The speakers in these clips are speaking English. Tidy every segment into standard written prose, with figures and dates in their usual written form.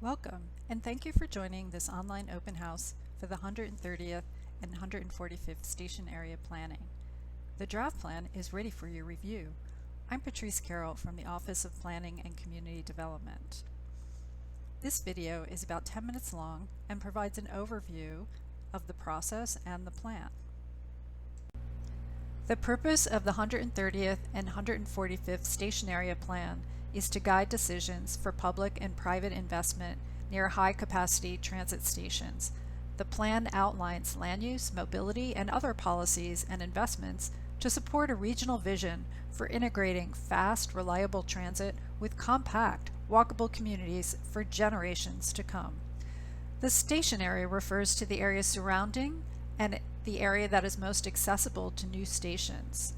Welcome, and thank you for joining this online open house for the 130th and 145th Station Area Planning. The draft plan is ready for your review. I'm Patrice Carroll from the Office of Planning and Community Development. This video is about 10 minutes long and provides an overview of the process and the plan. The purpose of the 130th and 145th Station Area Plan is to guide decisions for public and private investment near high-capacity transit stations. The plan outlines land use, mobility, and other policies and investments to support a regional vision for integrating fast, reliable transit with compact, walkable communities for generations to come. The station area refers to the area surrounding and the area that is most accessible to new stations.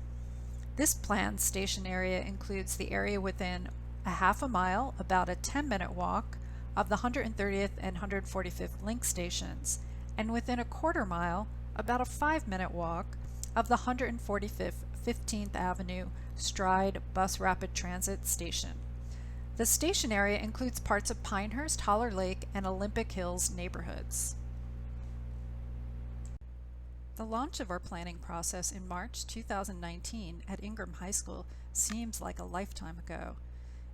This planned station area includes the area within a half a mile, about a 10-minute walk, of the 130th and 145th link stations, and within a quarter mile, about a 5-minute walk, of the 145th 15th Avenue Stride Bus Rapid Transit Station. The station area includes parts of Pinehurst, Holler Lake, and Olympic Hills neighborhoods. The launch of our planning process in March 2019 at Ingram High School seems like a lifetime ago.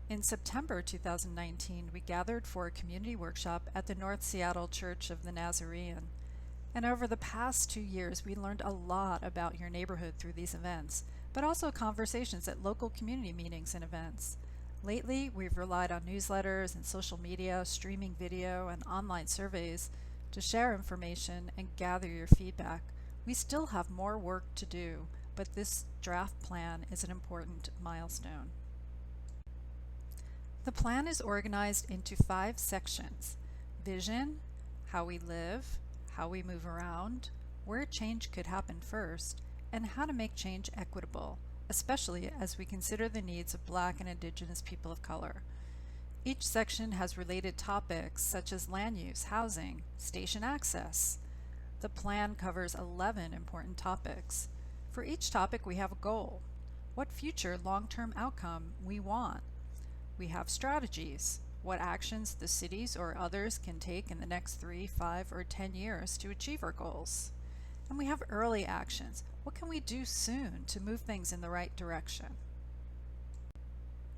In September 2019, we gathered for a community workshop at the North Seattle Church of the Nazarene. And over the past 2 years, we learned a lot about your neighborhood through these events, but also conversations at local community meetings and events. Lately, we've relied on newsletters and social media, streaming video, and online surveys to share information and gather your feedback. We still have more work to do, but this draft plan is an important milestone. The plan is organized into 5 sections: vision, how we live, how we move around, where change could happen first, and how to make change equitable, especially as we consider the needs of Black and Indigenous people of color. Each section has related topics such as land use, housing, station access. The plan covers 11 important topics. For each topic, we have a goal, what future long-term outcome we want. We have strategies, what actions the cities or others can take in the next 3, 5, or 10 years to achieve our goals. And we have early actions, what can we do soon to move things in the right direction.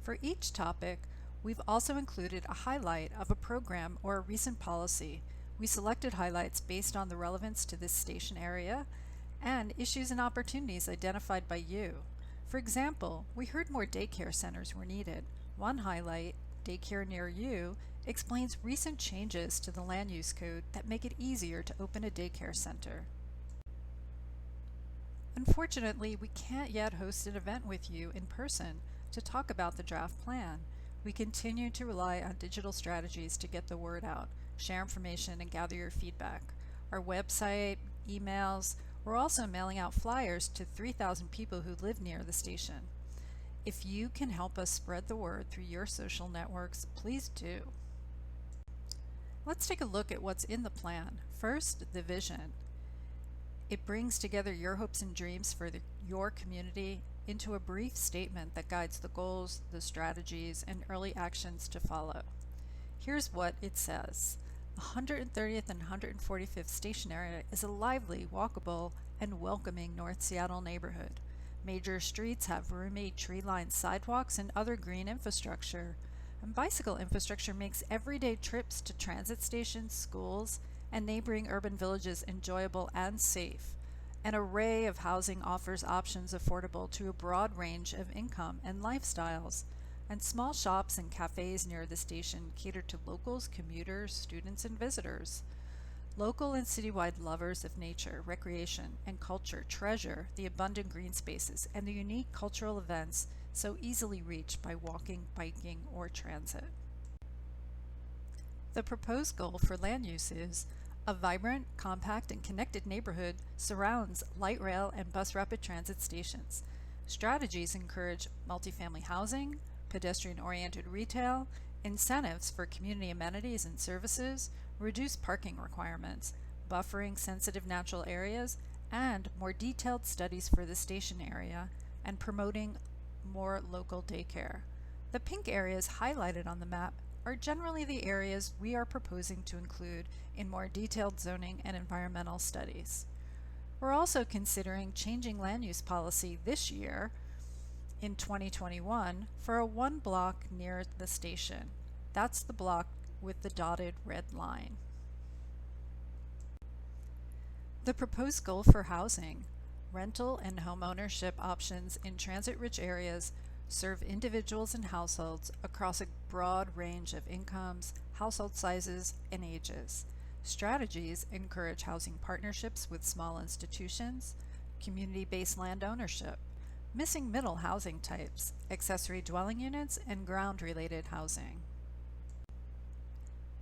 For each topic, we've also included a highlight of a program or a recent policy. We selected highlights based on the relevance to this station area and issues and opportunities identified by you. For example, we heard more daycare centers were needed. One highlight, Daycare Near You, explains recent changes to the land use code that make it easier to open a daycare center. Unfortunately, we can't yet host an event with you in person to talk about the draft plan. We continue to rely on digital strategies to get the word out, share information, and gather your feedback. Our website, emails, we're also mailing out flyers to 3,000 people who live near the station. If you can help us spread the word through your social networks, please do. Let's take a look at what's in the plan. First, the vision. It brings together your hopes and dreams for your community into a brief statement that guides the goals, the strategies, and early actions to follow. Here's what it says. The 130th and 145th station area is a lively, walkable, and welcoming North Seattle neighborhood. Major streets have roomy, tree-lined sidewalks and other green infrastructure. And bicycle infrastructure makes everyday trips to transit stations, schools, and neighboring urban villages enjoyable and safe. An array of housing offers options affordable to a broad range of income and lifestyles. And small shops and cafes near the station cater to locals, commuters, students, and visitors. Local and citywide lovers of nature, recreation, and culture treasure the abundant green spaces and the unique cultural events so easily reached by walking, biking, or transit. The proposed goal for land use is a vibrant, compact, and connected neighborhood surrounds light rail and bus rapid transit stations. Strategies encourage multifamily housing, pedestrian-oriented retail, incentives for community amenities and services, reduced parking requirements, buffering sensitive natural areas, and more detailed studies for the station area, and promoting more local daycare. The pink areas highlighted on the map are generally the areas we are proposing to include in more detailed zoning and environmental studies. We're also considering changing land use policy this year in 2021 for a one block near the station. That's the block with the dotted red line. The proposed goal for housing, rental and home ownership options in transit-rich areas serve individuals and households across a broad range of incomes, household sizes, and ages. Strategies encourage housing partnerships with small institutions, community-based land ownership, missing middle housing types, accessory dwelling units, and ground-related housing.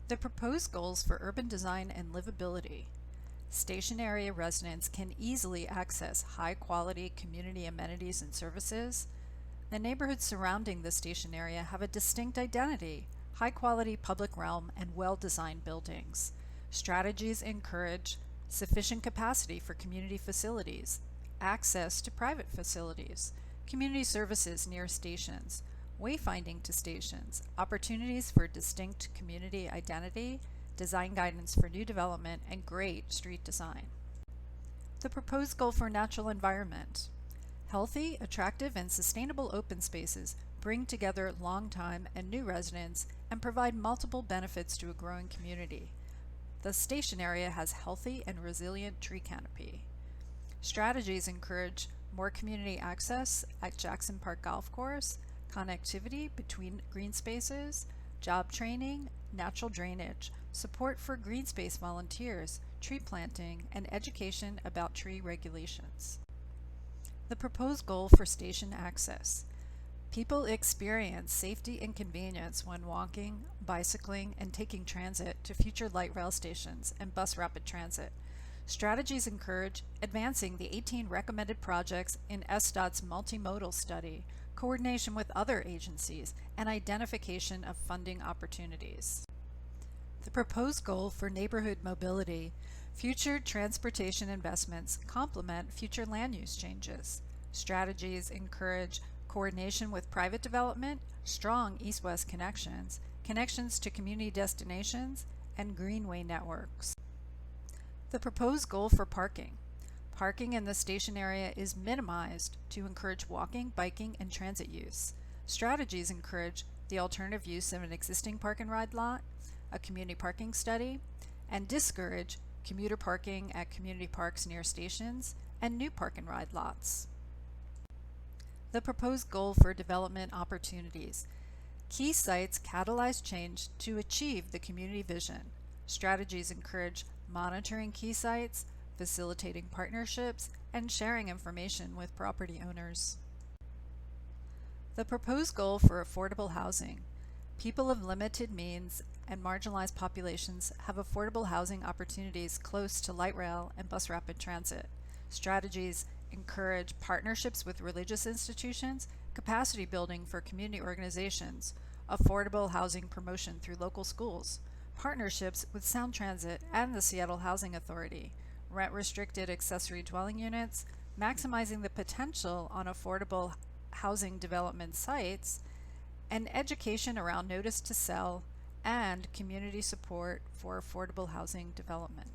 The proposed goals for urban design and livability. Station area residents can easily access high-quality community amenities and services. The neighborhoods surrounding the station area have a distinct identity, high-quality public realm, and well-designed buildings. Strategies encourage sufficient capacity for community facilities, access to private facilities, community services near stations, wayfinding to stations, opportunities for distinct community identity, design guidance for new development, and great street design. The proposed goal for natural environment. Healthy, attractive, and sustainable open spaces bring together longtime and new residents and provide multiple benefits to a growing community. The station area has healthy and resilient tree canopy. Strategies encourage more community access at Jackson Park Golf Course, connectivity between green spaces, job training, natural drainage, support for green space volunteers, tree planting, and education about tree regulations. The proposed goal for station access. People experience safety and convenience when walking, bicycling, and taking transit to future light rail stations and bus rapid transit. Strategies encourage advancing the 18 recommended projects in SDOT's multimodal study, coordination with other agencies, and identification of funding opportunities. The proposed goal for neighborhood mobility. Future transportation investments complement future land use changes. Strategies encourage coordination with private development, strong east-west connections, connections to community destinations, and greenway networks. The proposed goal for parking. Parking in the station area is minimized to encourage walking, biking, and transit use. Strategies encourage the alternative use of an existing park and ride lot, a community parking study, and discourage commuter parking at community parks near stations and new park and ride lots. The proposed goal for development opportunities. Key sites catalyze change to achieve the community vision. Strategies encourage monitoring key sites, facilitating partnerships, and sharing information with property owners. The proposed goal for affordable housing. People of limited means and marginalized populations have affordable housing opportunities close to light rail and bus rapid transit. Strategies encourage partnerships with religious institutions, capacity building for community organizations, affordable housing promotion through local schools, partnerships with Sound Transit and the Seattle Housing Authority, rent-restricted accessory dwelling units, maximizing the potential on affordable housing development sites, and education around notice to sell, and community support for affordable housing development.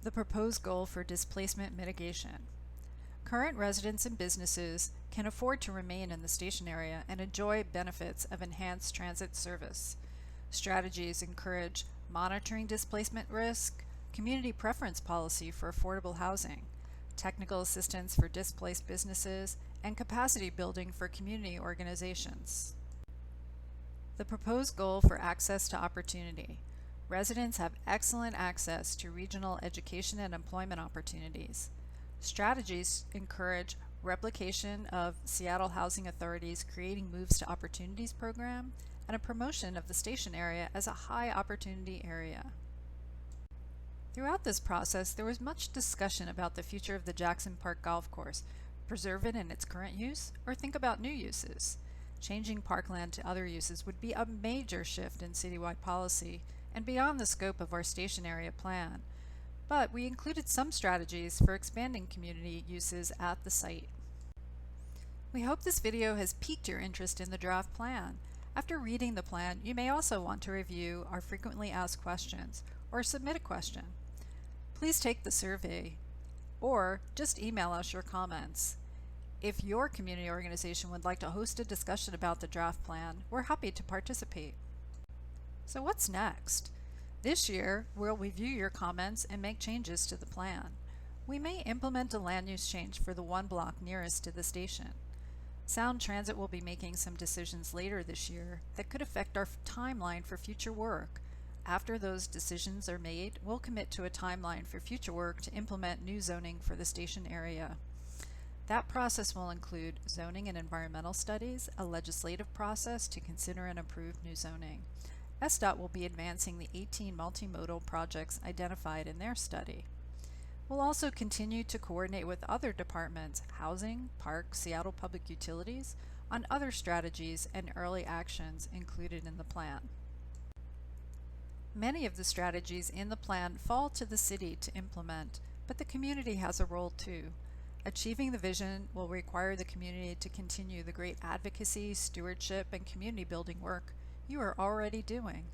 The proposed goal for displacement mitigation. Current residents and businesses can afford to remain in the station area and enjoy benefits of enhanced transit service. Strategies encourage monitoring displacement risk, community preference policy for affordable housing, technical assistance for displaced businesses, and capacity building for community organizations. The proposed goal for access to opportunity. Residents have excellent access to regional education and employment opportunities. Strategies encourage replication of Seattle Housing Authority's Creating Moves to Opportunities program and a promotion of the station area as a high opportunity area. Throughout this process, there was much discussion about the future of the Jackson Park Golf Course. Preserve it in its current use or think about new uses. Changing parkland to other uses would be a major shift in citywide policy and beyond the scope of our station area plan. But we included some strategies for expanding community uses at the site. We hope this video has piqued your interest in the draft plan. After reading the plan, you may also want to review our frequently asked questions or submit a question. Please take the survey or just email us your comments. If your community organization would like to host a discussion about the draft plan, we're happy to participate. So what's next? This year, we'll review your comments and make changes to the plan. We may implement a land use change for the one block nearest to the station. Sound Transit will be making some decisions later this year that could affect our timeline for future work. After those decisions are made, we'll commit to a timeline for future work to implement new zoning for the station area. That process will include zoning and environmental studies, a legislative process to consider and approve new zoning. SDOT will be advancing the 18 multimodal projects identified in their study. We'll also continue to coordinate with other departments, Housing, Parks, Seattle Public Utilities, on other strategies and early actions included in the plan. Many of the strategies in the plan fall to the city to implement, but the community has a role too. Achieving the vision will require the community to continue the great advocacy, stewardship, and community building work you are already doing.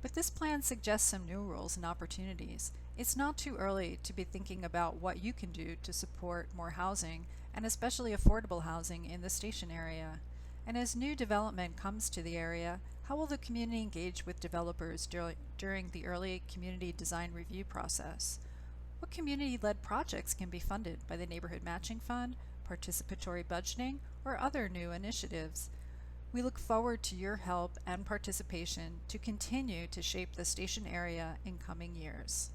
But this plan suggests some new roles and opportunities. It's not too early to be thinking about what you can do to support more housing, and especially affordable housing in the station area. And as new development comes to the area, how will the community engage with developers during the early community design review process? What community-led projects can be funded by the Neighborhood Matching Fund, participatory budgeting, or other new initiatives? We look forward to your help and participation to continue to shape the station area in coming years.